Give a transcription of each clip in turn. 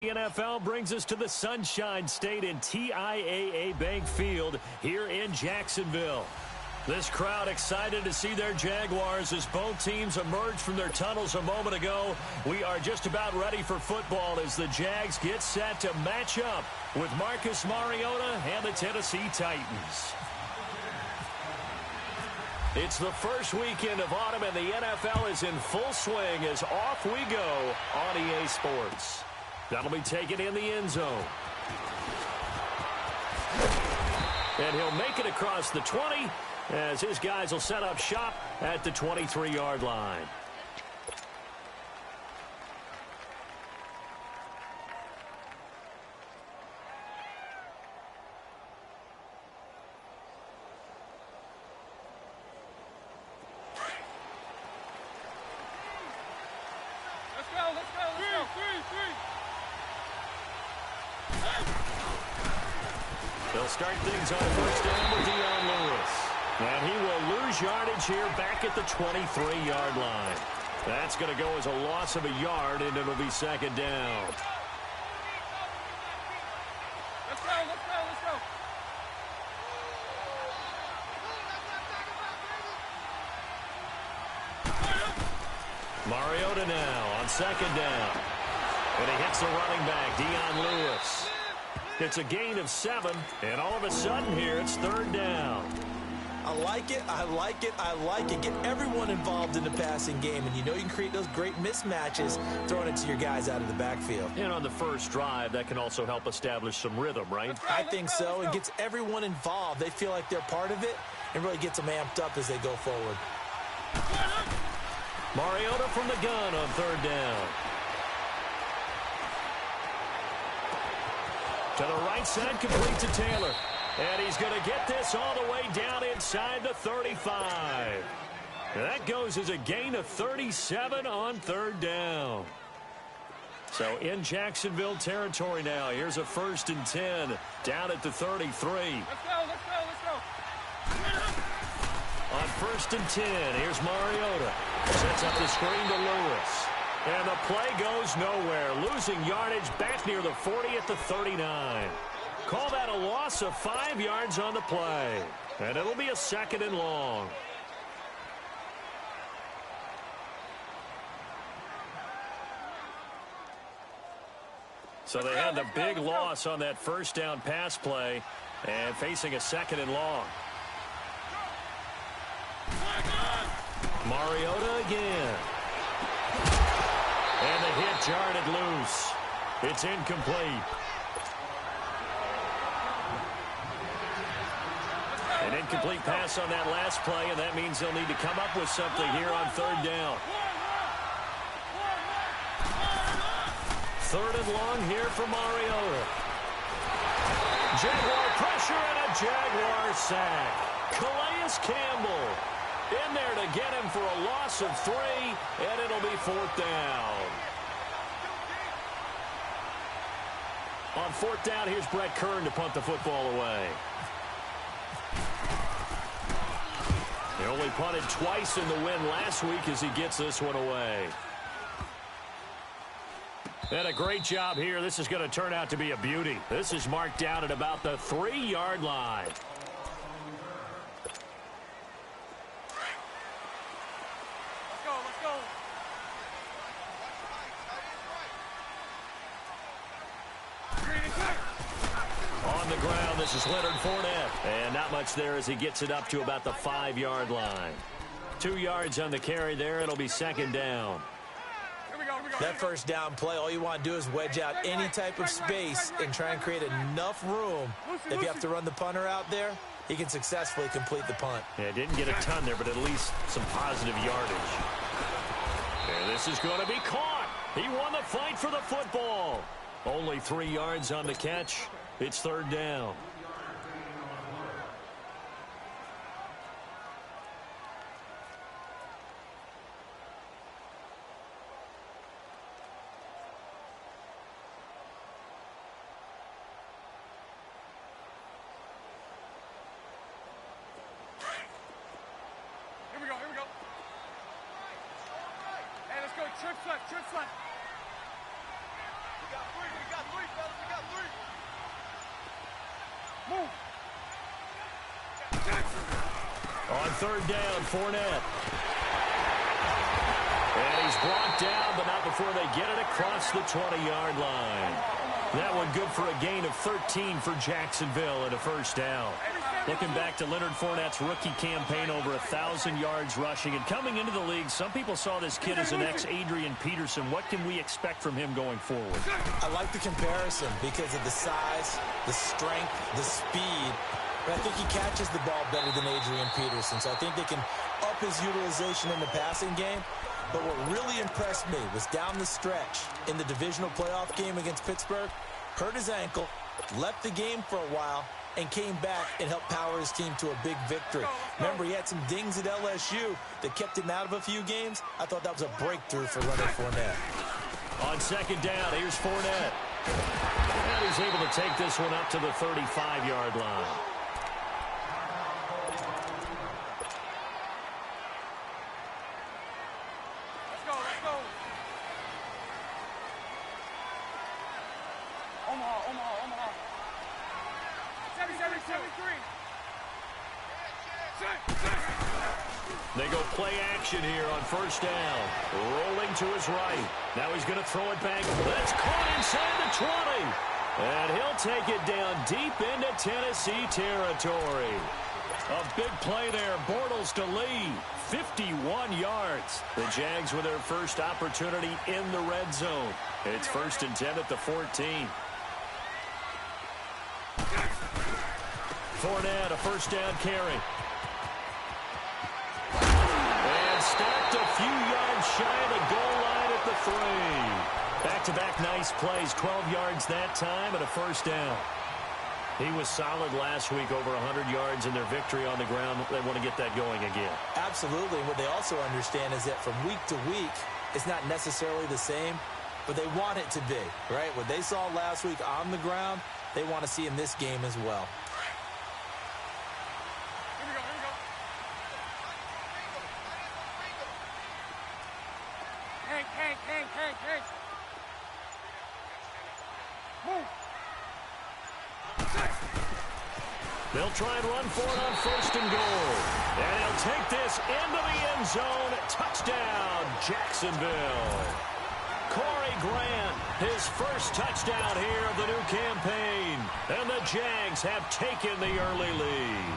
The NFL brings us to the Sunshine State in TIAA Bank Field here in Jacksonville. This crowd excited to see their Jaguars as both teams emerged from their tunnels a moment ago. We are just about ready for football as the Jags get set to match up with Marcus Mariota and the Tennessee Titans. It's the first weekend of autumn and the NFL is in full swing as off we go on EA Sports. That'll be taken in the end zone. And he'll make it across the 20 as his guys will set up shop at the 23-yard line. They'll start things on first down with Lewis. And he will lose yardage here back at the 23-yard line. That's going to go as a loss of a yard, and it'll be second down. Let's go. Mariota now on second down. And he hits the running back, Lewis. It's a gain of 7, and all of a sudden here it's third down. I like it. Get everyone involved in the passing game, and you know you can create those great mismatches throwing it to your guys out of the backfield. And on the first drive, that can also help establish some rhythm, right? I think so. It gets everyone involved. They feel like they're part of it and really gets them amped up as they go forward. Mariota from the gun on third down. To the right side, complete to Taylor. And he's going to get this all the way down inside the 35. That goes as a gain of 37 on third down. So in Jacksonville territory now. Here's a 1st and 10 down at the 33. Let's go. On 1st and 10, here's Mariota. Sets up the screen to Lewis. And the play goes nowhere. Losing yardage back near the 40 at the 39. Call that a loss of 5 yards on the play. And it'll be a 2nd and long. So they had the big loss on that first down pass play and facing a 2nd and long. Mariota again. And the hit jarred it loose. It's incomplete. An incomplete pass on that last play, and that means they'll need to come up with something here on third down. 3rd and long here for Mariota. Jaguar pressure and a Jaguar sack. Calais Campbell in there to get him for a loss of 3, and it'll be 4th down. On 4th down, here's Brett Kern to punt the football away. They only punted twice in the win last week as he gets this one away. And a great job here. This is going to turn out to be a beauty. This is marked down at about the 3-yard line. Let's go. On the ground, this is Leonard Fournette. And not much there as he gets it up to about the 5-yard line. 2 yards on the carry there. It'll be 2nd down. That first down play, all you want to do is wedge out any type of space and try and create enough room. If you have to run the punter out there, he can successfully complete the punt. Yeah, didn't get a ton there, but at least some positive yardage. And this is going to be caught. He won the fight for the football. Only 3 yards on the catch. It's 3rd down. Hey, let's go. Trick flat. We got 3. On third down, Fournette. And he's brought down, but not before they get it across the 20-yard line. That one good for a gain of 13 for Jacksonville and a first down. Looking back to Leonard Fournette's rookie campaign, over 1,000 yards rushing. And coming into the league, some people saw this kid as an ex-Adrian Peterson. What can we expect from him going forward? I like the comparison because of the size, the strength, the speed. But I think he catches the ball better than Adrian Peterson. So I think they can up his utilization in the passing game. But what really impressed me was down the stretch in the divisional playoff game against Pittsburgh, hurt his ankle, left the game for a while, and came back and helped power his team to a big victory. Remember, he had some dings at LSU that kept him out of a few games. I thought that was a breakthrough for Leonard Fournette. On second down, here's Fournette. And he's able to take this one up to the 35-yard line. They go play action here on first down. Rolling to his right. Now he's going to throw it back. That's caught inside the 20. And he'll take it down deep into Tennessee territory. A big play there. Bortles to Lee. 51 yards. The Jags with their first opportunity in the red zone. It's 1st and 10 at the 14. Fournette, a first down carry. And stacked a few yards shy of the goal line at the 3. Back-to-back nice plays. 12 yards that time and a first down. He was solid last week, over 100 yards in their victory on the ground. They want to get that going again. Absolutely. What they also understand is that from week to week, it's not necessarily the same, but they want it to be, right? What they saw last week on the ground, they want to see in this game as well. Hank. Move. They'll try and run for it on 1st and goal. And he'll take this into the end zone. Touchdown, Jacksonville. Corey Grant, his first touchdown here of the new campaign. And the Jags have taken the early lead.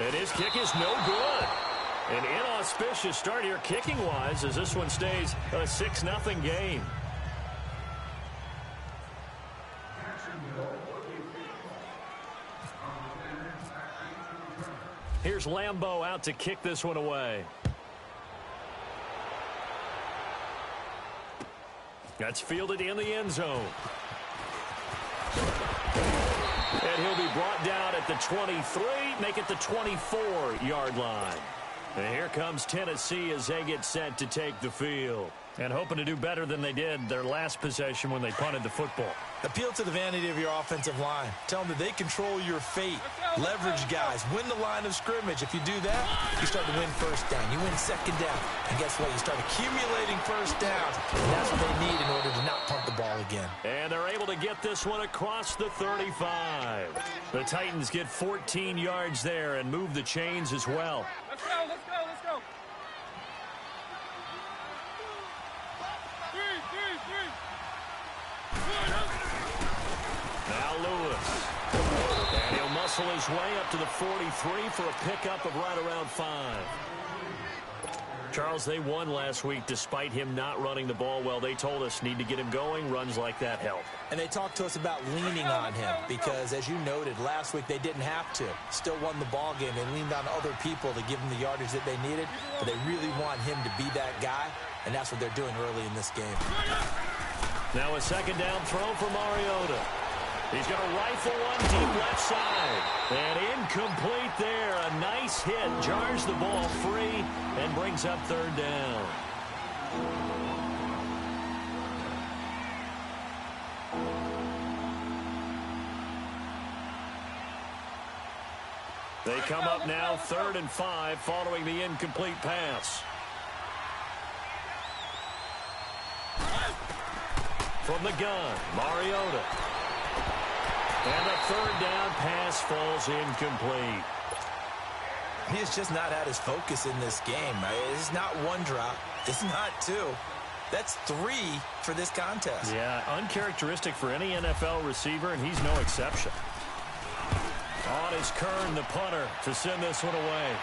And his kick is no good. An inauspicious start here kicking-wise as this one stays a 6-0 game. Here's Lambeau out to kick this one away. That's fielded in the end zone. And he'll be brought down at the 23, make it the 24-yard line. And here comes Tennessee as they get set to take the field. And hoping to do better than they did their last possession when they punted the football. Appeal to the vanity of your offensive line. Tell them that they control your fate. Leverage guys. Win the line of scrimmage. If you do that, you start to win first down. You win second down. And guess what? You start accumulating first downs. And that's what they need in order to not punt the ball again. And they're able to get this one across the 35. The Titans get 14 yards there and move the chains as well. Let's go. Now Lewis. And he'll muscle his way up to the 43 for a pickup of right around 5. Charles, they won last week despite him not running the ball well. They told us need to get him going. Runs like that help. And they talked to us about leaning on him because, as you noted, last week they didn't have to. Still won the ball game. They leaned on other people to give them the yardage that they needed, but they really want him to be that guy, and that's what they're doing early in this game. Now a second down throw for Mariota. He's going to rifle one deep left side. And incomplete there. A nice hit. Jars the ball free and brings up third down. They come up now 3rd and 5 following the incomplete pass. From the gun, Mariota. And a third down pass falls incomplete. He has just not had his focus in this game. It's not one drop. It's not two. That's three for this contest. Yeah, uncharacteristic for any NFL receiver, and he's no exception. On is Kern, the punter, to send this one away.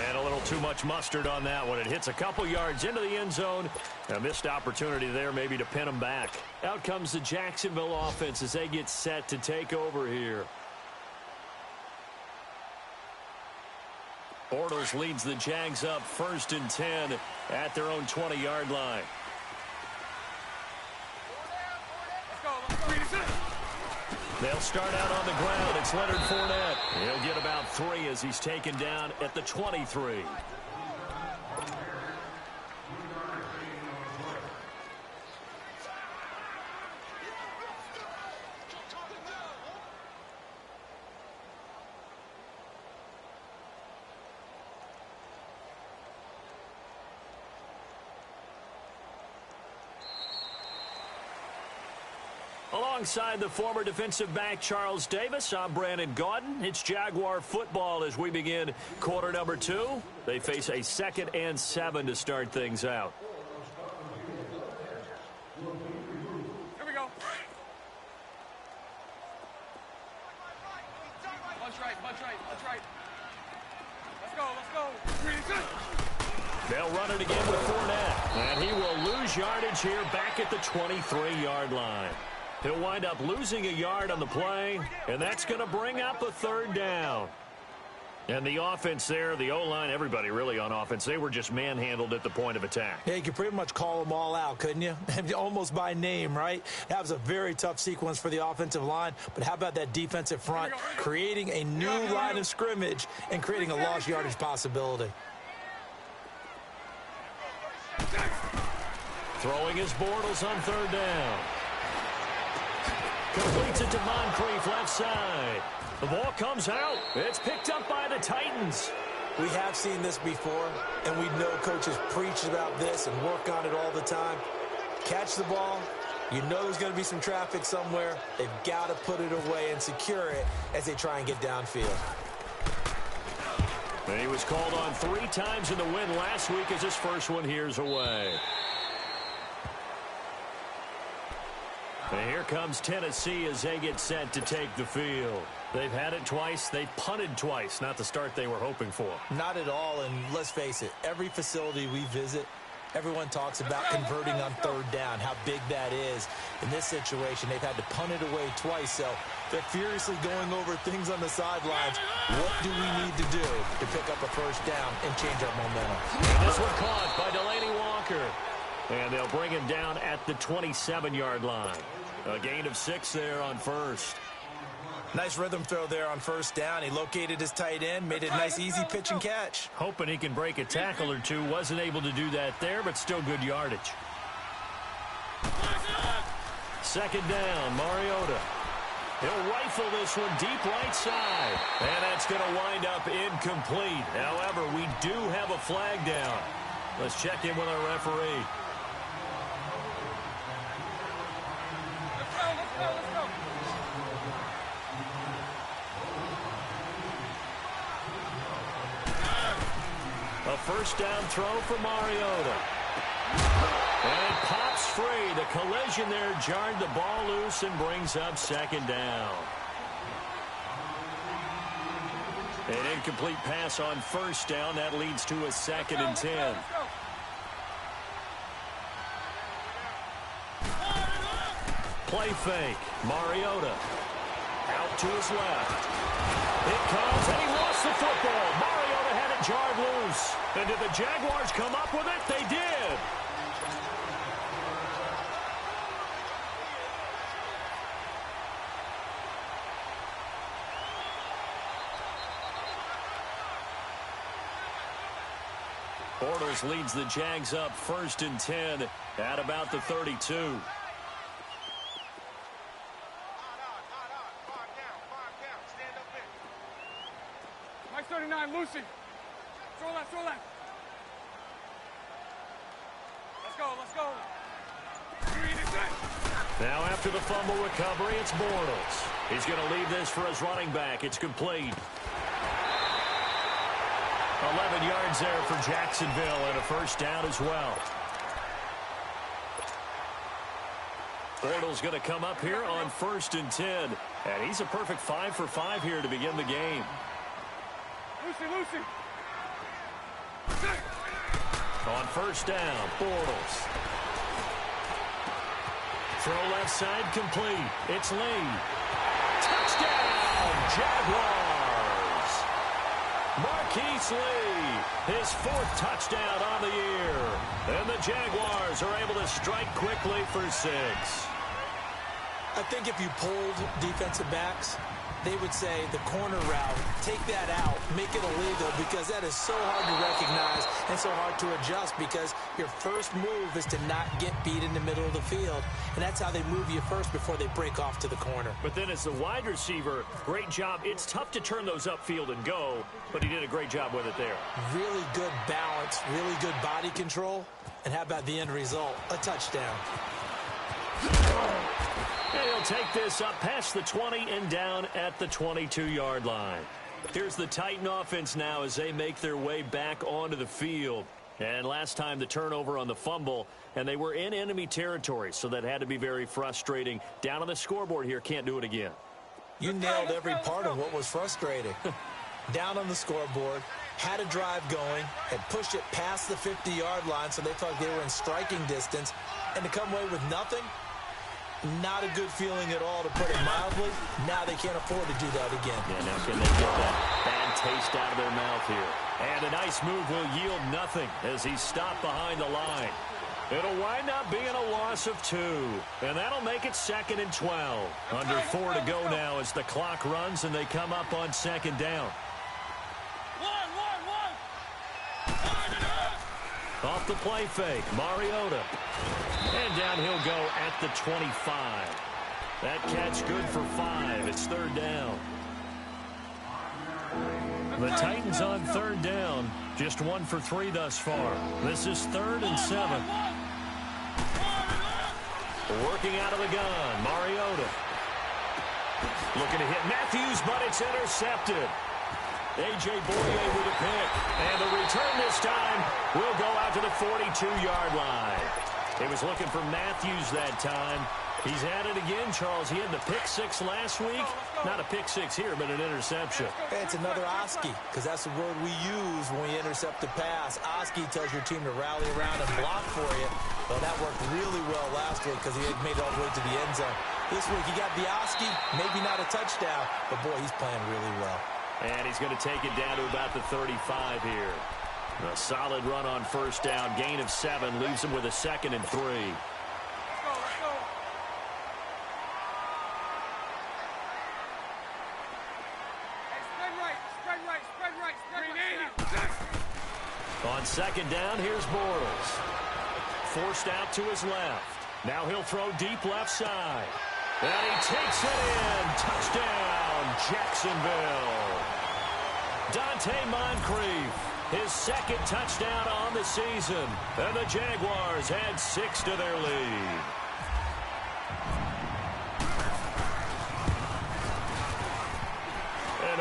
And a little too much mustard on that one. It hits a couple yards into the end zone. A missed opportunity there maybe to pin him back. Out comes the Jacksonville offense as they get set to take over here. Bortles leads the Jags up 1st and 10 at their own 20-yard line. They'll start out on the ground. It's Leonard Fournette. He'll get about 3 as he's taken down at the 23. Alongside the former defensive back Charles Davis, I'm Brandon Gaudin. It's Jaguar football as we begin quarter number 2. They face a 2nd and 7 to start things out. Here we go. Punch right, punch right, punch right. Let's go, let's go. They'll run it again with Fournette. And he will lose yardage here back at the 23-yard line. He'll wind up losing a yard on the play, and that's going to bring up a 3rd down. And the offense there, the O-line, everybody really on offense, they were just manhandled at the point of attack. Yeah, you could pretty much call them all out, couldn't you? Almost by name, right? That was a very tough sequence for the offensive line, but how about that defensive front creating a new line of scrimmage and creating a lost yardage possibility? Throwing his Bortles on 3rd down. Completes it to Moncrief left side. The ball comes out. It's picked up by the Titans. We have seen this before, and we know coaches preach about this and work on it all the time. Catch the ball. You know there's going to be some traffic somewhere. They've got to put it away and secure it as they try and get downfield. And he was called on 3 times in the win last week as his first one here's away. And here comes Tennessee as they get set to take the field. They've had it twice. They've punted twice. Not the start they were hoping for. Not at all, and let's face it, every facility we visit, everyone talks about converting on 3rd down, how big that is. In this situation, they've had to punt it away twice, so they're furiously going over things on the sidelines. What do we need to do to pick up a 1st down and change our momentum? This one caught by Delaney Walker. And they'll bring him down at the 27-yard line. A gain of 6 there on 1st. Nice rhythm throw there on 1st down. He located his tight end, made it a nice, easy pitch and catch. Hoping he can break a tackle or two. Wasn't able to do that there, but still good yardage. 2nd down, Mariota. He'll rifle this one deep right side. And that's going to wind up incomplete. However, we do have a flag down. Let's check in with our referee. Let's go. A 1st down throw for Mariota. And it pops free. The collision there jarred the ball loose and brings up 2nd down. An incomplete pass on 1st down. That leads to a 2nd and 10. Play fake. Mariota. Out to his left. It comes, and he lost the football. Mariota had it jarred loose. And did the Jaguars come up with it? They did. Bortles leads the Jags up 1st and 10 at about the 32. Mike 39, Lucy. Throw left, throw left. Let's Let's go. Now after the fumble recovery, it's Bortles. He's going to leave this for his running back. It's complete. 11 yards there for Jacksonville and a first down as well. Bortles going to come up here on 1st and 10. And he's a perfect 5 for 5 here to begin the game. Lucy. On 1st down, Bortles. Throw left side complete. It's Lee. Touchdown, Jaguars. Marquise Lee, his 4th touchdown on the year. And the Jaguars are able to strike quickly for 6. I think if you polled defensive backs, they would say the corner route, take that out, make it illegal, because that is so hard to recognize and so hard to adjust, because your first move is to not get beat in the middle of the field, and that's how they move you first before they break off to the corner. But then as the wide receiver, great job. It's tough to turn those upfield and go, but he did a great job with it there. Really good balance, really good body control, and how about the end result? A touchdown. And he'll take this up past the 20 and down at the 22-yard line. Here's the Titan offense now as they make their way back onto the field. And last time the turnover on the fumble, and they were in enemy territory, so that had to be very frustrating. Down on the scoreboard here, can't do it again. You nailed every part of what was frustrating. Down on the scoreboard, had a drive going, had pushed it past the 50-yard line, so they thought they were in striking distance, and to come away with nothing, not a good feeling at all, to put it mildly. Now they can't afford to do that again. Yeah, now can they get that bad taste out of their mouth here? And a nice move will yield nothing as he's stopped behind the line. It'll wind up being a loss of 2, and that'll make it 2nd and 12. Under 4 to go now as the clock runs and they come up on 2nd down. Off the play fake, Mariota. And down he'll go at the 25. That catch good for 5. It's 3rd down. The Titans on 3rd down. Just 1 for 3 thus far. This is 3rd and 7. Working out of the gun, Mariota. Looking to hit Matthews, but it's intercepted. A.J. Boye with a pick. And the return this time will go out to the 42-yard line. He was looking for Matthews that time. He's at it again, Charles. He had the pick 6 last week. Not a pick 6 here, but an interception. Hey, it's another Oski, because that's the word we use when we intercept a pass. Oski tells your team to rally around and block for you. Well, that worked really well last week because he had made it all the way to the end zone. This week, he got the Oski, maybe not a touchdown, but boy, he's playing really well. And he's going to take it down to about the 35 here. A solid run on 1st down. Gain of 7 leaves him with a 2nd and 3. Let's go. Hey, spread right. On 2nd down, here's Bortles. Forced out to his left. Now he'll throw deep left side. And he takes it in. Touchdown, Jacksonville. Dante Moncrief, his 2nd touchdown on the season. And the Jaguars add 6 to their lead. And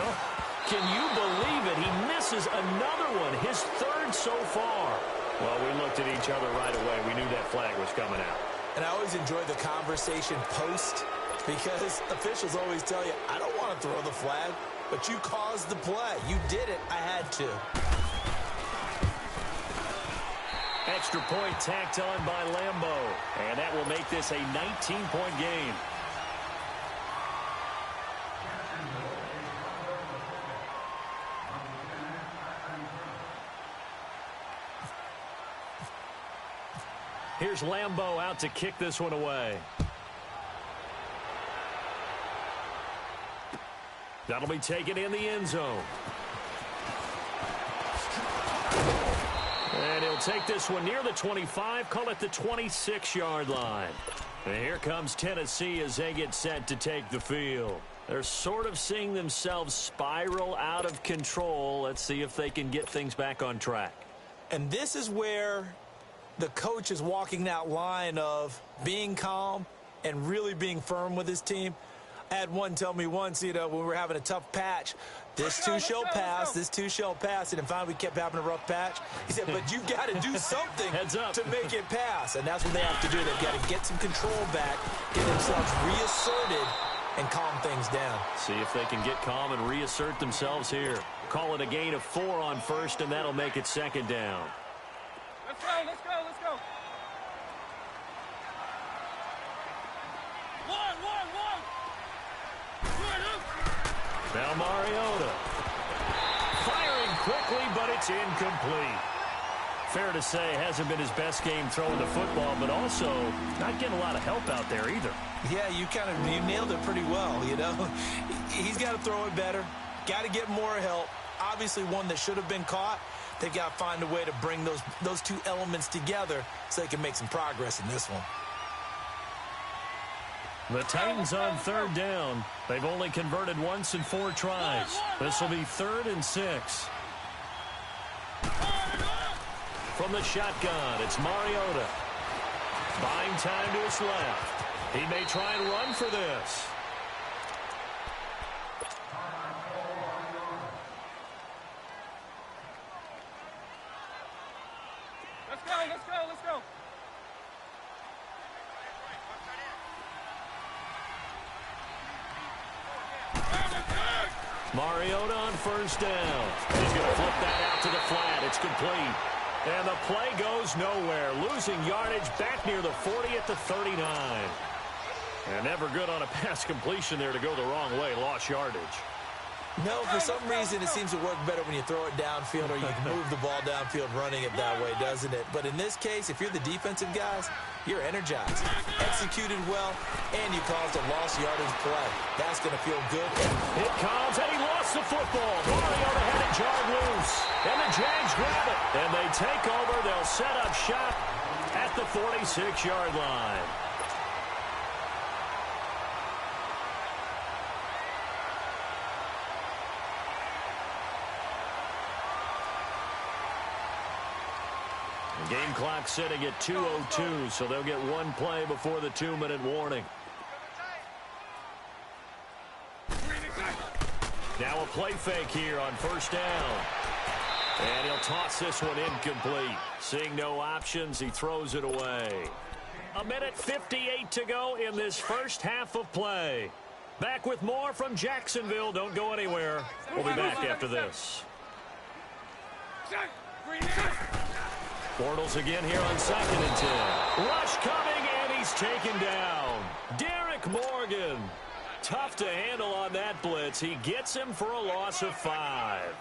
can you believe it? He misses another one, his 3rd so far. Well, we looked at each other right away. We knew that flag was coming out. And I always enjoy the conversation post, because officials always tell you, I don't want to throw the flag, but you caused the play. You did it. I had to. Extra point tacked on by Lambeau. And that will make this a 19-point game. Here's Lambeau out to kick this one away. That'll be taken in the end zone. And he'll take this one near the 25, call it the 26-yard line. And here comes Tennessee as they get set to take the field. They're sort of seeing themselves spiral out of control. Let's see if they can get things back on track. And this is where the coach is walking that line of being calm and really being firm with his team. I had one tell me once, when we were having a tough patch, this too shall pass, this too shall pass. And finally, we kept having a rough patch. He said, but you've got to do something to make it pass. And that's what they have to do. They've got to get some control back, get themselves reasserted, and calm things down. See if they can get calm and reassert themselves here. Call it a gain of 4 on first, and that'll make it second down. Let's go, let's go, let's go. One. Now Mariota. Firing quickly, but it's incomplete. Fair to say, hasn't been his best game throwing the football, but also not getting a lot of help out there either. Yeah, you nailed it pretty well, He's got to throw it better. Got to get more help. Obviously one that should have been caught. They've got to find a way to bring those two elements together so they can make some progress in this one. The Titans on third down. They've only converted once in 4 tries. This will be 3rd and 6. From the shotgun, it's Mariota. Buying time to his left. He may try and run for this. Let's go. Mariota on first down. He's going to flip that out to the flat. It's complete. And the play goes nowhere. Losing yardage back near the 40 at the 39. And never good on a pass completion there to go the wrong way. Lost yardage. No, for some reason it seems to work better when you throw it downfield or you can move the ball downfield running it that way, doesn't it? But in this case, if you're the defensive guys, you're energized, executed well, and you caused a lost yardage play. That's going to feel good. It comes, and he lost the football. Mariota had it jarred loose, and the Jags grab it. And they take over. They'll set up shop at the 46-yard line. Game clock sitting at 2:02, so they'll get one play before the 2-minute warning. Now a play fake here on first down. And he'll toss this one incomplete. Seeing no options, he throws it away. 1:58 to go in this first half of play. Back with more from Jacksonville. Don't go anywhere. We'll be back after this. Bortles again here on 2nd and 10. Rush coming, and he's taken down. Derek Morgan. Tough to handle on that blitz. He gets him for a loss of 5.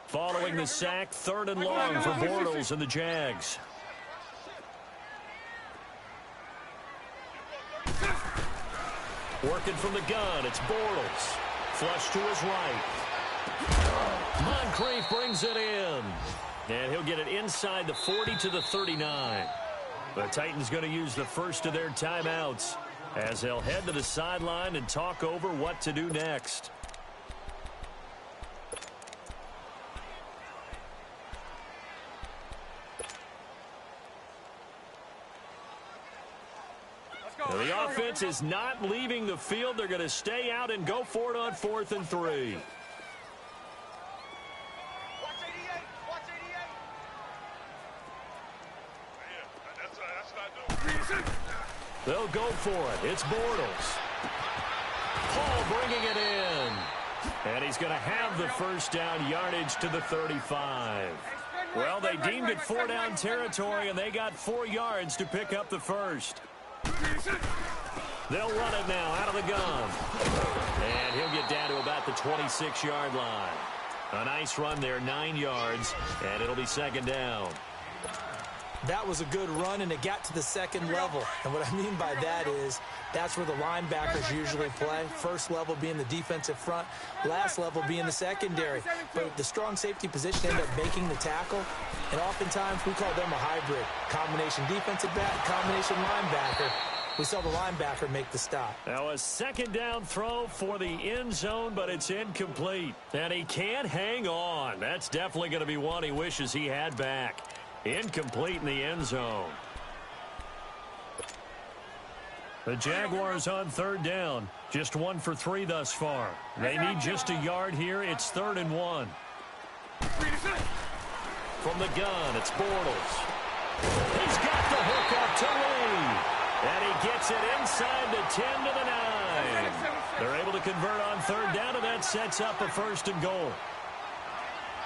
Following the sack, 3rd and long for Bortles and the Jags. Working from the gun, it's Bortles. Flush to his right. Moncrief brings it in. And he'll get it inside the 40 to the 39. The Titans going to use the first of their timeouts as they'll head to the sideline and talk over what to do next. The offense is not leaving the field. They're going to stay out and go for it on 4th and 3. They'll go for it. It's Bortles. Paul bringing it in. And he's going to have the first down, yardage to the 35. Well, they deemed it 4-down territory, and they got 4 yards to pick up the first. They'll run it now out of the gun. And he'll get down to about the 26-yard line. A nice run there, 9 yards, and it'll be 2nd down. That was a good run, and it got to the 2nd level. And what I mean by that is that's where the linebackers usually play. First level being the defensive front, last level being the secondary. But the strong safety position ended up making the tackle. And oftentimes we call them a hybrid. Combination defensive back, combination linebacker. We saw the linebacker make the stop. Now a second down throw for the end zone, but it's incomplete. And he can't hang on. That's definitely going to be one he wishes he had back. Incomplete in the end zone. The Jaguars on third down. Just 1 for 3 thus far. They need just a yard here. It's 3rd and 1. From the gun, it's Bortles. He's got the hook up to Lee. And he gets it inside the 10 to the 9. They're able to convert on third down, and that sets up a 1st and goal.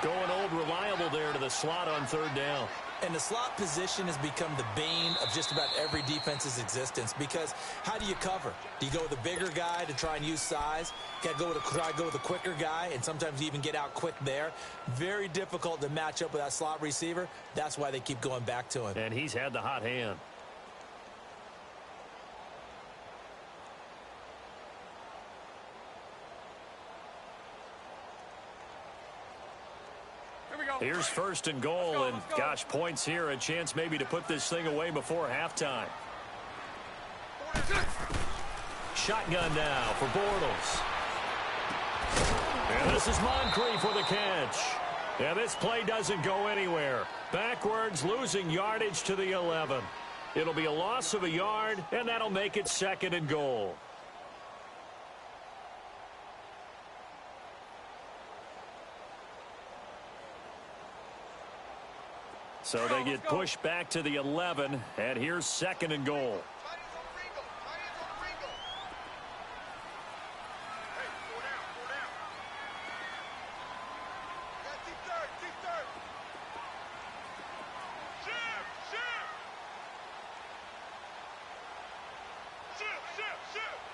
Going old reliable there to the slot on third down. And the slot position has become the bane of just about every defense's existence, because how do you cover? Do you go with a bigger guy to try and use size? Try to go with a quicker guy, and sometimes you even get out quick there. Very difficult to match up with that slot receiver. That's why they keep going back to him. And he's had the hot hand. Here's 1st and goal, and gosh, points here, a chance maybe to put this thing away before halftime. Shotgun now for Bortles. And this is Moncrief with a catch. And this play doesn't go anywhere. Backwards, losing yardage to the 11. It'll be a loss of a yard, and that'll make it 2nd and goal. So they get pushed back to the 11, and here's 2nd and goal.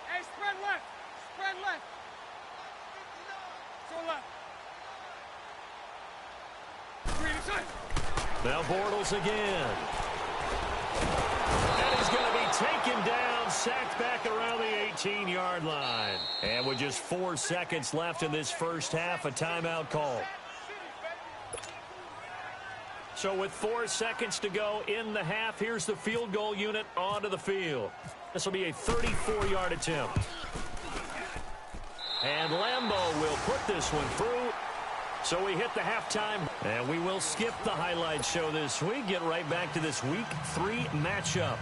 Hey, spread left. Spread left. Go left. Now Bortles again. And he's going to be taken down, sacked back around the 18-yard line. And with just 4 seconds left in this first half, a timeout call. So with 4 seconds to go in the half, here's the field goal unit onto the field. This will be a 34-yard attempt. And Lambeau will put this one through. So we hit the halftime, and we will skip the highlight show this week. Get right back to this Week 3 matchup.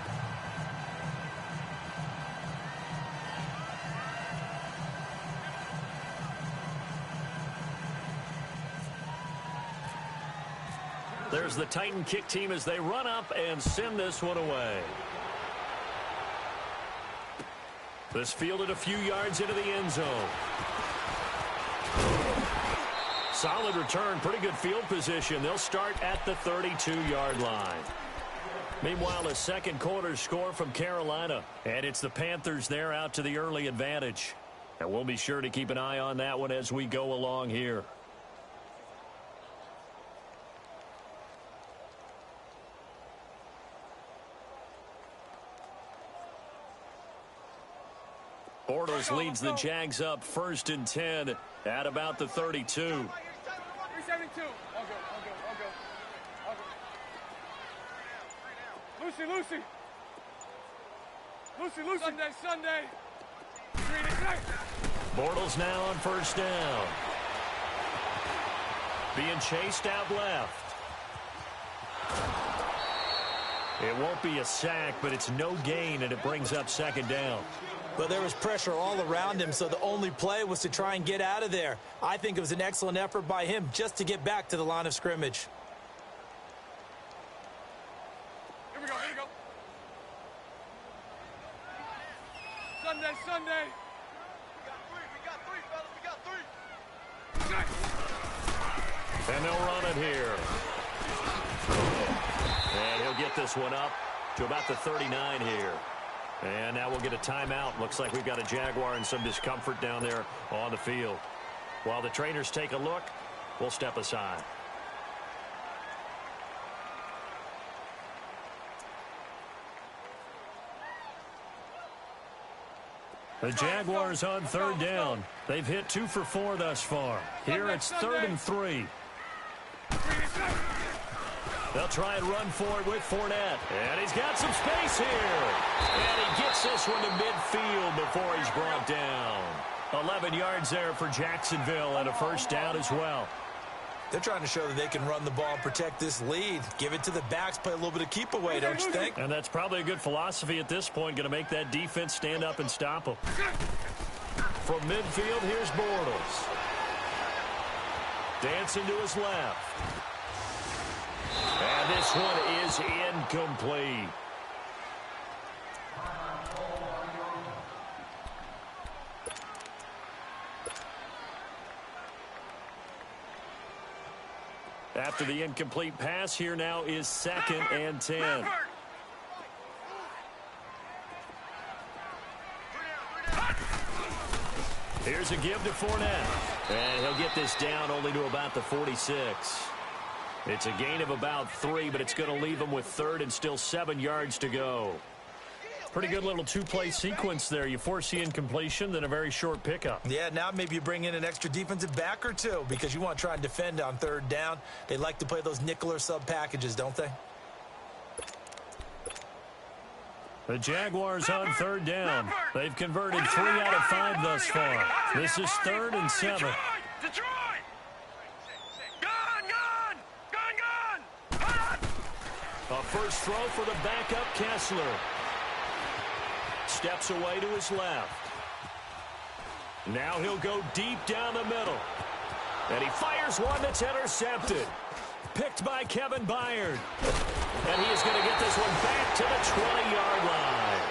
There's the Titan kick team as they run up and send this one away. This fielded a few yards into the end zone. Solid return, pretty good field position. They'll start at the 32-yard line. Meanwhile, a second quarter score from Carolina. And it's the Panthers there out to the early advantage. And we'll be sure to keep an eye on that one as we go along here. Bortles leads the Jags up 1st and 10 at about the 32. 372. I'll go. Lucy. Sunday. Bortles now on 1st down. Being chased out left. It won't be a sack, but it's no gain, and it brings up 2nd down. But there was pressure all around him, so the only play was to try and get out of there. I think it was an excellent effort by him just to get back to the line of scrimmage. Here we go. Sunday. We got three. And they'll run it here. And he'll get this one up to about the 39 here. And now we'll get a timeout. Looks like we've got a Jaguar in some discomfort down there on the field. While the trainers take a look, we'll step aside. The Jaguars on 3rd down. They've hit 2 for 4 thus far. Here it's 3rd and 3. They'll try and run for it with Fournette. And he's got some space here. And he gets this one to midfield before he's brought down. 11 yards there for Jacksonville and a first down as well. They're trying to show that they can run the ball and protect this lead. Give it to the backs, play a little bit of keep away, don't you think? And that's probably a good philosophy at this point, going to make that defense stand up and stop them. From midfield, here's Bortles. Dancing to his left. And this one is incomplete. After the incomplete pass, here now is 2nd and 10. Here's a give to Fournette. And he'll get this down only to about the 46. It's a gain of about 3, but it's going to leave him with 3rd and still 7 yards to go. Pretty good little two-play sequence there. You force the incompletion, then a very short pickup. Yeah, now maybe you bring in an extra defensive back or two because you want to try and defend on 3rd down. They like to play those nickel or sub packages, don't they? The Jaguars on 3rd down. They've converted 3 out of 5 thus far. This is 3rd and 7. Detroit! Gun! A first throw for the backup Kessler. Steps away to his left. Now he'll go deep down the middle. And he fires one that's intercepted. Picked by Kevin Byard. And he is going to get this one back to the 20-yard line.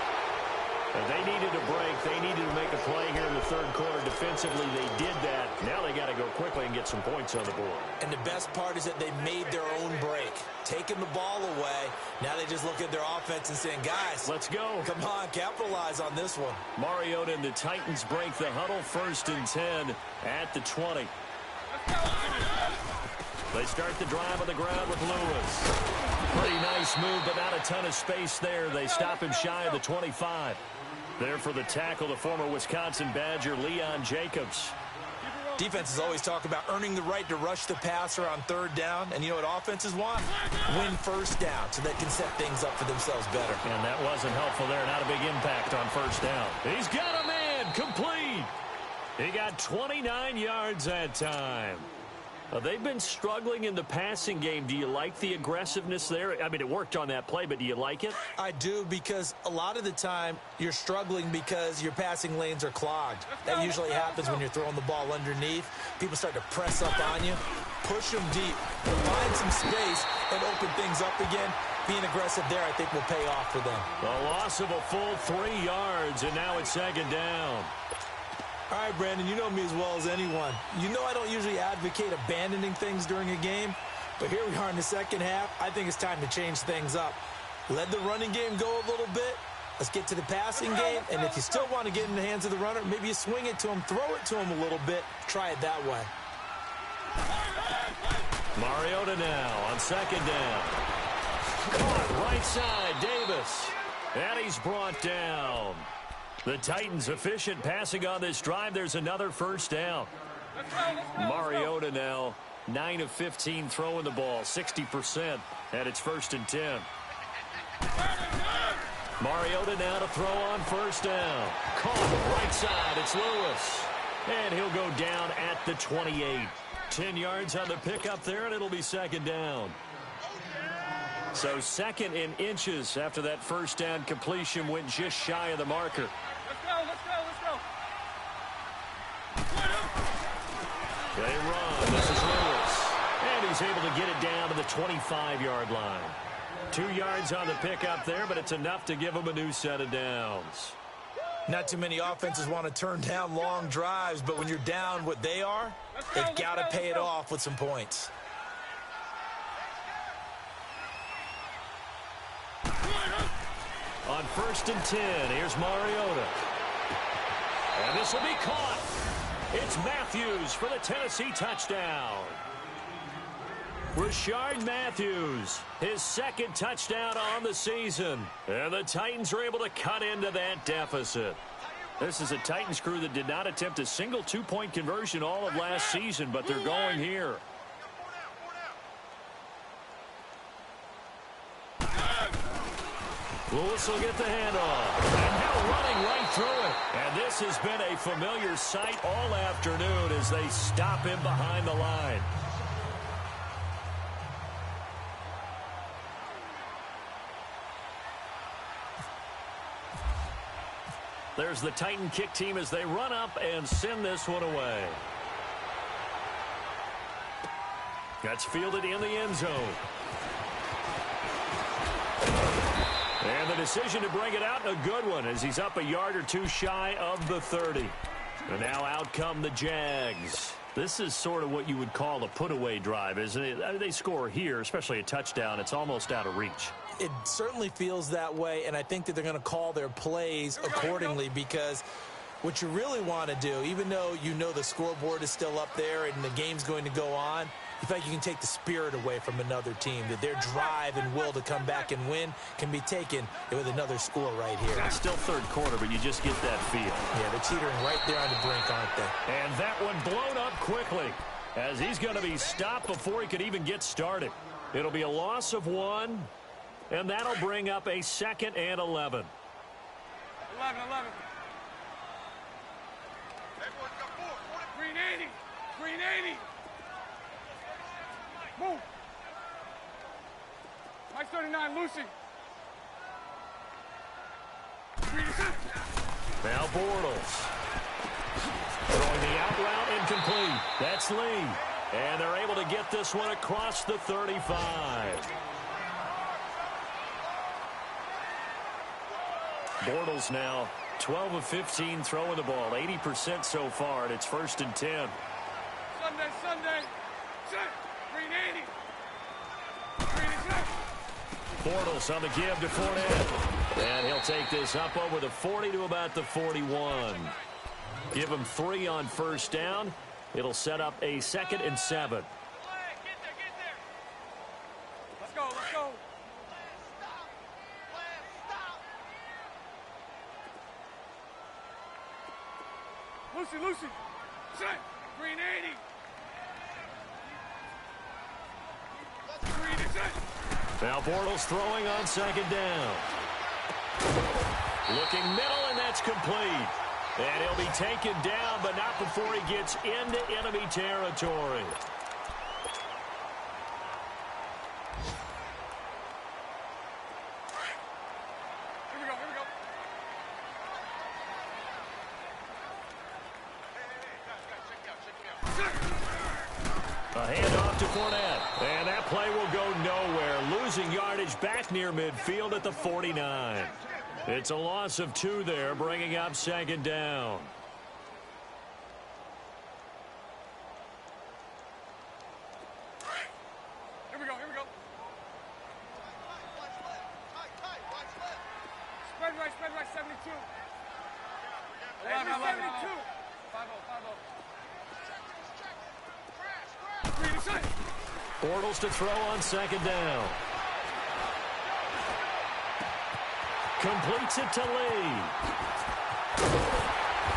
And they needed a break. They needed to make a play here in the 3rd quarter. Defensively, they did that. Now they got to go quickly and get some points on the board. And the best part is that they made their own break. Taking the ball away. Now they just look at their offense and saying, guys, let's go. Come on, capitalize on this one. Mariota and the Titans break the huddle. 1st and 10 at the 20. They start the drive on the ground with Lewis. Pretty nice move, but not a ton of space there. They stop him shy of the 25. There for the tackle, the former Wisconsin Badger, Leon Jacobs. Defenses always talk about earning the right to rush the passer on 3rd down. And you know what offenses want? Win 1st down so they can set things up for themselves better. And that wasn't helpful there. Not a big impact on 1st down. He's got a man complete. He got 29 yards that time. They've been struggling in the passing game. Do you like the aggressiveness there? I mean, it worked on that play, but do you like it? I do, because a lot of the time you're struggling because your passing lanes are clogged. That usually happens when you're throwing the ball underneath. People start to press up on you. Push them deep. Find some space and open things up again. Being aggressive there, I think, will pay off for them. The loss of a full 3 yards, and now it's 2nd down. All right, Brandon, you know me as well as anyone. You know I don't usually advocate abandoning things during a game, but here we are in the 2nd half. I think it's time to change things up. Let the running game go a little bit. Let's get to the passing game, and if you still want to get in the hands of the runner, maybe you swing it to him, throw it to him a little bit. Try it that way. Mariota now on 2nd down. Caught right side, Davis. And he's brought down. The Titans efficient passing on this drive. There's another 1st down. Mariota now 9 of 15 throwing the ball, 60%, and it's 1st and 10. Mariota now to throw on 1st down. Caught right side. It's Lewis. And he'll go down at the 28. 10 yards on the pickup there, and it'll be 2nd down. So 2nd in inches after that 1st down completion went just shy of the marker. Let's go. They run. This is Lewis. And he's able to get it down to the 25-yard line. 2 yards on the pickup there, but it's enough to give him a new set of downs. Not too many offenses want to turn down long drives, but when you're down what they are, they've got to pay it off with some points. On 1st and 10, here's Mariota. And this will be caught. It's Matthews for the Tennessee touchdown. Rashard Matthews, his 2nd touchdown on the season. And the Titans are able to cut into that deficit. This is a Titans crew that did not attempt a single 2-point conversion all of last season, but they're going here. Lewis will get the handoff. And now running right through it. And this has been a familiar sight all afternoon as they stop him behind the line. There's the Titan kick team as they run up and send this one away. That's fielded in the end zone. And the decision to bring it out, a good one, as he's up a yard or two shy of the 30. And now out come the Jags. This is sort of what you would call a put-away drive, isn't it? I mean, they score here, especially a touchdown. It's almost out of reach. It certainly feels that way, and I think that they're going to call their plays accordingly, because what you really want to do, even though you know the scoreboard is still up there and the game's going to go on, you feel like you can take the spirit away from another team, that their drive and will to come back and win can be taken with another score right here. It's still third quarter, but you just get that feel. Yeah, they're teetering right there on the brink, aren't they? And that one blown up quickly, as he's going to be stopped before he could even get started. It'll be a loss of 1, and that'll bring up a 2nd and 11. 11. Green 80. Green 80. Move. Mike 39, Lucy. Now Bortles. Throwing the out route incomplete. That's Lee. And they're able to get this one across the 35. Bortles now 12 of 15 throwing the ball. 80% so far, and it's 1st and 10. Sunday. Set. Green 80. Green is set. Bortles on the give to Fournette. And he'll take this up over the 40 to about the 41. Give him 3 on 1st down. It'll set up a 2nd and 7. Get there. Let's go. Lucy. Set. Green 80. Green is set. Now Bortles throwing on 2nd down. Looking middle, and that's complete. And he'll be taken down, but not before he gets into enemy territory. Here we go. A handoff to Fournette. And that play will go nowhere. Losing yardage back near midfield at the 49. It's a loss of 2 there, bringing up 2nd down. Here we go. Spread right, 72. 11. 5-0. Green is set. Bortles to throw on 2nd down. Completes it to Lee.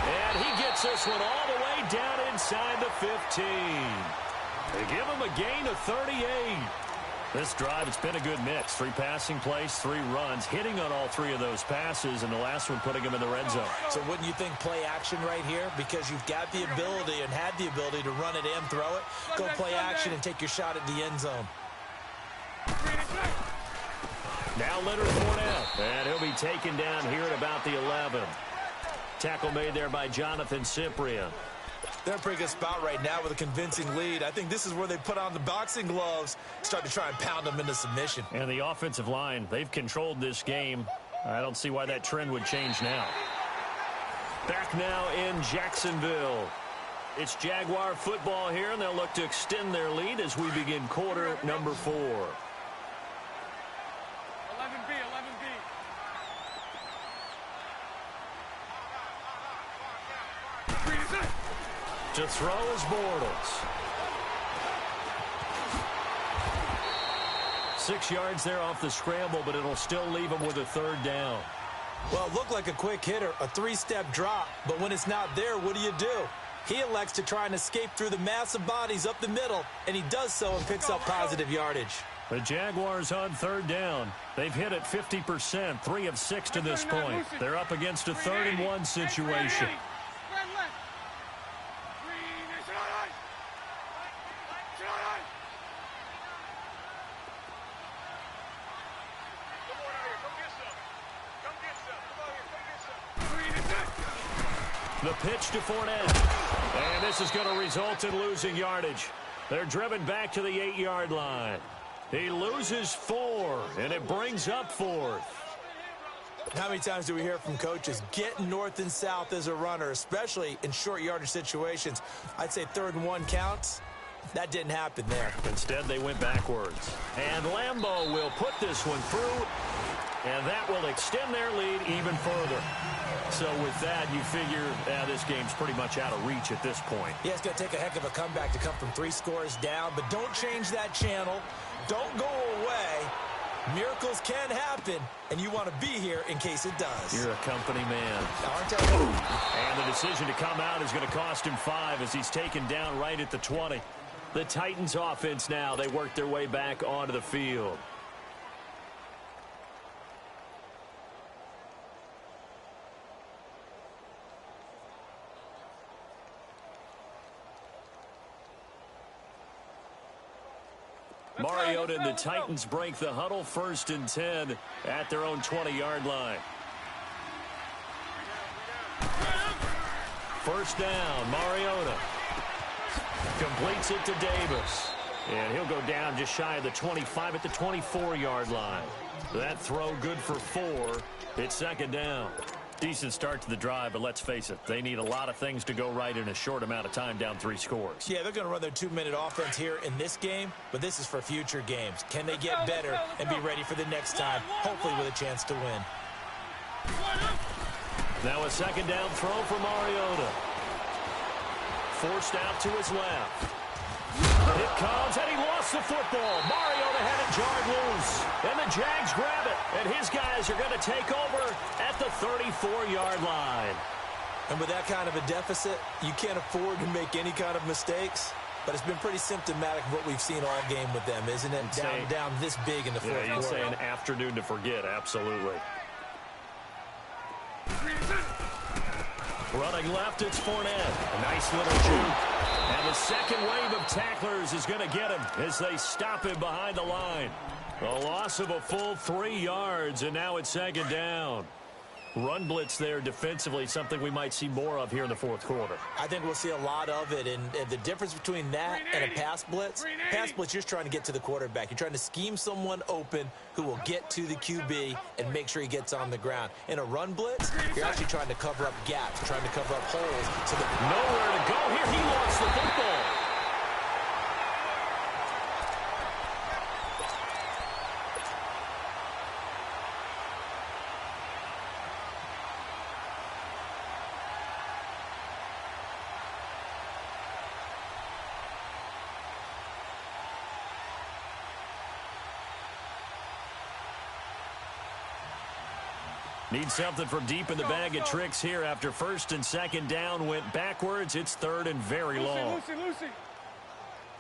And he gets this one all the way down inside the 15. They give him a gain of 38. This drive, it's been a good mix. 3 passing plays, 3 runs, hitting on all 3 of those passes, and the last one putting him in the red zone. So wouldn't you think play action right here? Because you've got the ability and had the ability to run it and throw it. Go play action and take your shot at the end zone. Now Leonard Fournette, and he'll be taken down here at about the 11. Tackle made there by Jonathan Cyprien. They're in a pretty good spot right now with a convincing lead. I think this is where they put on the boxing gloves, start to try and pound them into submission. And the offensive line, they've controlled this game. I don't see why that trend would change now. Back now in Jacksonville. It's Jaguar football here, and they'll look to extend their lead as we begin quarter number 4. 11B. Green is set. To throw is Bortles. 6 yards there off the scramble, but it'll still leave him with a 3rd down. Well, it looked like a quick hitter, a 3-step drop, but when it's not there, what do? He elects to try and escape through the massive bodies up the middle, and he does so and picks up positive yardage. The Jaguars on third down. They've hit it 50%, 3 of 6 to this point. They're up against a 3rd-and-1 situation. The pitch to Fournette. And this is going to result in losing yardage. They're driven back to the 8-yard line. He loses 4, and it brings up 4th. How many times do we hear from coaches, get north and south as a runner, especially in short yardage situations? I'd say 3rd and 1 counts. That didn't happen there. Instead, they went backwards. And Lambeau will put this one through, and that will extend their lead even further. So with that, you figure this game's pretty much out of reach at this point. Yeah, it's going to take a heck of a comeback to come from 3 scores down, but don't change that channel. Don't go away. Miracles can happen, and you want to be here in case it does. You're a company man. Aren't I? And the decision to come out is going to cost him 5 as he's taken down right at the 20. The Titans offense now, they work their way back onto the field. Mariota and the Titans break the huddle, 1st and 10 at their own 20-yard line. 1st down, Mariota completes it to Davis. And he'll go down just shy of the 25 at the 24-yard line. That throw good for 4. It's 2nd down. Decent start to the drive, but let's face it, they need a lot of things to go right in a short amount of time, down 3 scores. Yeah, they're going to run their 2-minute offense here in this game, but this is for future games. Can they get better and be ready for the next time, hopefully with a chance to win? Now a 2nd down throw for Mariota. Forced out to his left. It comes, and he lost the football. Mariota had it jarred loose, and the Jags grab it. And his guys are going to take over at the 34-yard line. And with that kind of a deficit, you can't afford to make any kind of mistakes. But it's been pretty symptomatic of what we've seen all game with them, isn't it? Down this big in the fourth quarter. Yeah, you'd say an afternoon to forget, absolutely. Running left, it's Fournette. A nice little juke. And the second wave of tacklers is going to get him as they stop him behind the line. A loss of a full 3 yards, and now it's 2nd down. Run blitz there defensively, something we might see more of here in the fourth quarter. I think we'll see a lot of it, and the difference between that and a pass blitz, you're just trying to get to the quarterback. You're trying to scheme someone open who will get to the QB and make sure he gets on the ground. In a run blitz, you're actually trying to cover up gaps, trying to cover up holes. So nowhere to go here. He lost the football. Need something from deep in the bag of tricks here after 1st and 2nd down went backwards. It's 3rd and very long. Lucy.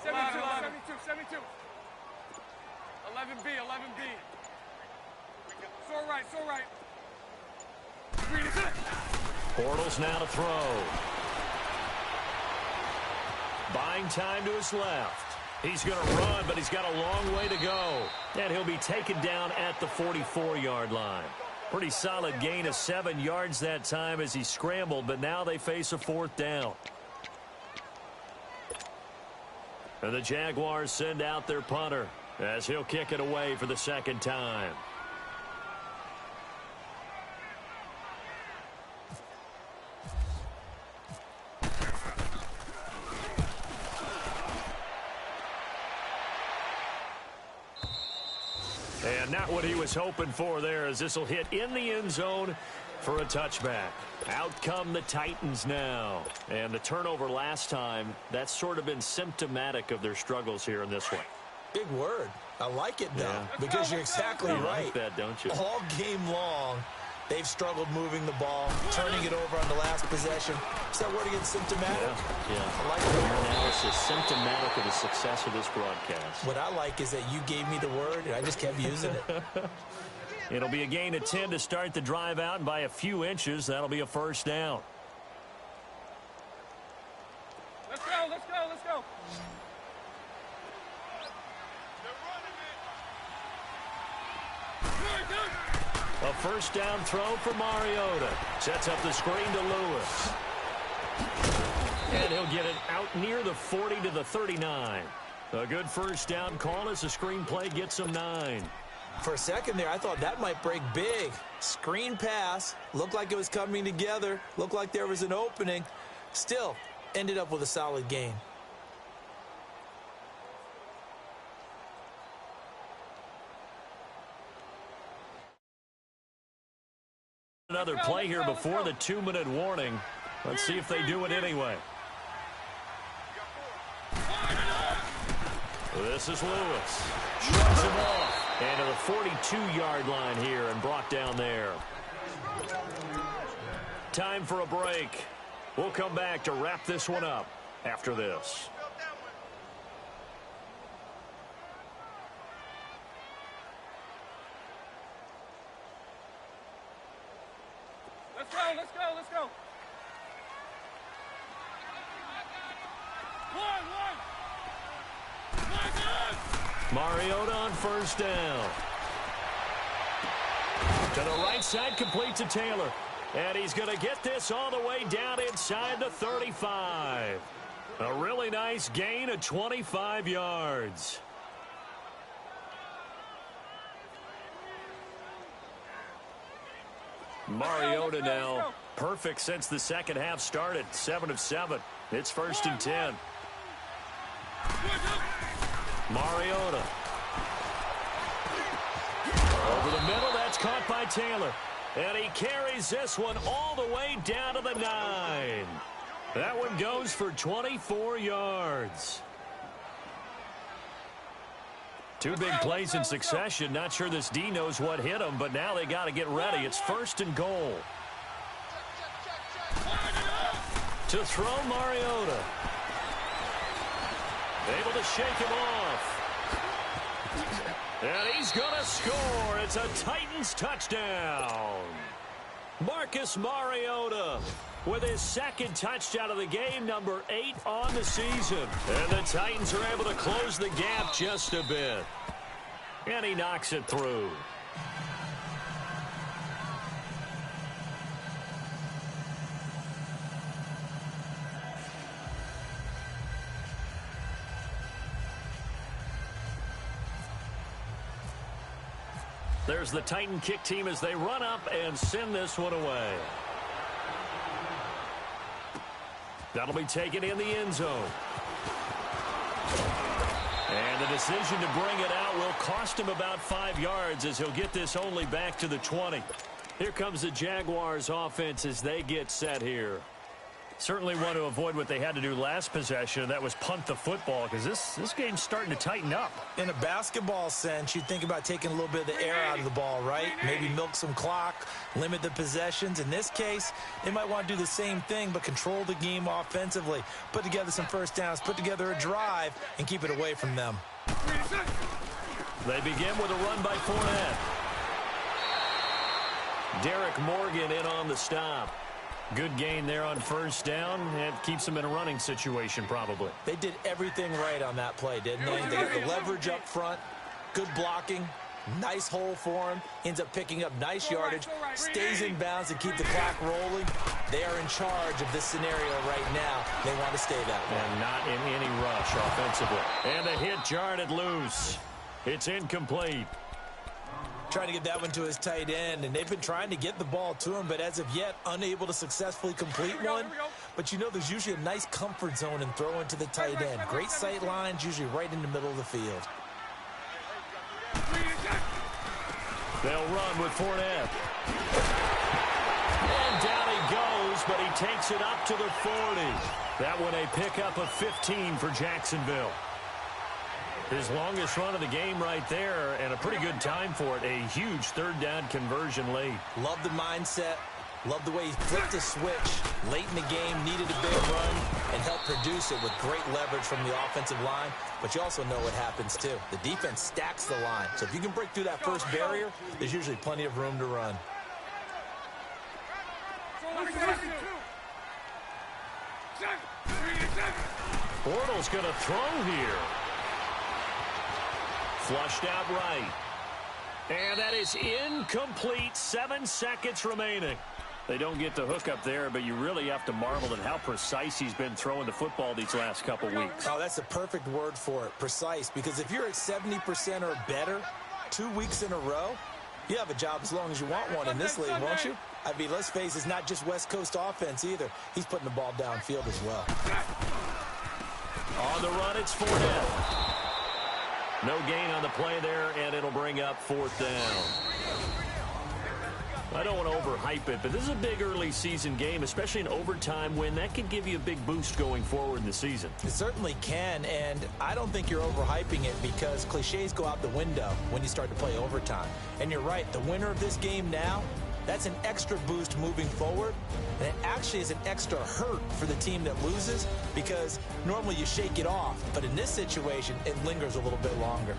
72. 11B. So right. Bortles now to throw. Buying time to his left. He's going to run, but he's got a long way to go. And he'll be taken down at the 44-yard line. Pretty solid gain of 7 yards that time as he scrambled, but now they face a 4th down. And the Jaguars send out their punter as he'll kick it away for the 2nd time. And not what he was hoping for there, as this will hit in the end zone for a touchback. Out come the Titans now. And the turnover last time, that's sort of been symptomatic of their struggles here in this one. Big word. I like it, though, because you're exactly right. You like that, don't you? All game long, They've struggled moving the ball, turning it over on the last possession. Is that word again symptomatic? Yeah. I like your that. analysis, symptomatic of the success of this broadcast. What I like is that you gave me the word, and I just kept using it. It'll be a gain of 10 to start the drive out, and by a few inches, that'll be a first down. Let's go, let's go, let's go. A first down throw for Mariota. Sets up the screen to Lewis. And he'll get it out near the 40 to the 39. A good first down call as the screen play gets him 9. For a second there, I thought that might break big. Screen pass. Looked like it was coming together. Looked like there was an opening. Still, ended up with a solid gain. Another play here before the 2-minute warning. Let's see if they do it anyway. This is Lewis. Shrugs him off. And to the 42-yard line here and brought down there. Time for a break. We'll come back to wrap this one up after this. Let's go, let's go, let's go. One. Mariota on first down. To the right side, complete to Taylor. And he's going to get this all the way down inside the 35. A really nice gain of 25 yards. Mariota now perfect since the second half started. 7 of 7. It's first and 10. Mariota. Over the middle, that's caught by Taylor. And he carries this one all the way down to the 9. That one goes for 24 yards. Two big plays in succession. Not sure this D knows what hit him, but now they got to get ready. It's first and goal. To throw Mariota. Able to shake him off. And he's going to score. It's a Titans touchdown. Marcus Mariota with his second touchdown of the game, number 8 on the season. And the Titans are able to close the gap just a bit. And he knocks it through. There's the Titan kick team as they run up and send this one away. That'll be taken in the end zone. And the decision to bring it out will cost him about 5 yards as he'll get this only back to the 20. Here comes the Jaguars offense as they get set here. Certainly want to avoid what they had to do last possession, and that was punt the football, because this game's starting to tighten up. In a basketball sense, you think about taking a little bit of the air out of the ball, right? Maybe milk some clock, limit the possessions. In this case, they might want to do the same thing, but control the game offensively. Put together some first downs, put together a drive, and keep it away from them. They begin with a run by Fournette. Derek Morgan in on the stop. Good gain there on first down. It keeps them in a running situation, probably. They did everything right on that play, didn't they? They got the leverage up front, good blocking, nice hole for him, ends up picking up nice yardage, stays in bounds and keep the clock rolling. They are in charge of this scenario right now. They want to stay that way. And not in any rush offensively. And the hit jarred loose. It's incomplete. Trying to get that one to his tight end, and they've been trying to get the ball to him, but as of yet, unable to successfully complete one. But you know, there's usually a nice comfort zone in throwing to the tight end. Great sight lines, usually right in the middle of the field. They'll run with Fournette. And down he goes, but he takes it up to the 40. That one a pickup of 15 for Jacksonville. His longest run of the game right there, and a pretty good time for it. A huge third down conversion late. Love the mindset. Love the way he flipped the switch late in the game, needed a big run, and helped produce it with great leverage from the offensive line. But you also know what happens, too. The defense stacks the line. So if you can break through that first barrier, there's usually plenty of room to run. Bortles going to throw here. Flushed out right. And that is incomplete. 7 seconds remaining. They don't get the hook up there, but you really have to marvel at how precise he's been throwing the football these last couple weeks. Oh, that's the perfect word for it, precise, because if you're at 70% or better 2 weeks in a row, you have a job as long as you want one in this league, won't you? I mean, let's face it, it's not just West Coast offense either. He's putting the ball downfield as well. On the run, it's Fournette. No gain on the play there, and it'll bring up 4th down. I don't want to overhype it, but this is a big early season game, especially an overtime win. That could give you a big boost going forward in the season. It certainly can, and I don't think you're overhyping it because cliches go out the window when you start to play overtime. And you're right, the winner of this game now, that's an extra boost moving forward, and it actually is an extra hurt for the team that loses because normally you shake it off, but in this situation, it lingers a little bit longer.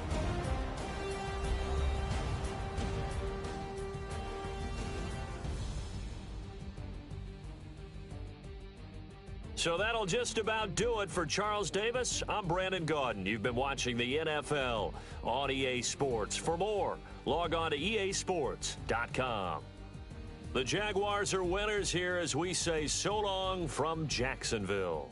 So that'll just about do it for Charles Davis. I'm Brandon Gaudin. You've been watching the NFL on EA Sports. For more, log on to easports.com. The Jaguars are winners here as we say so long from Jacksonville.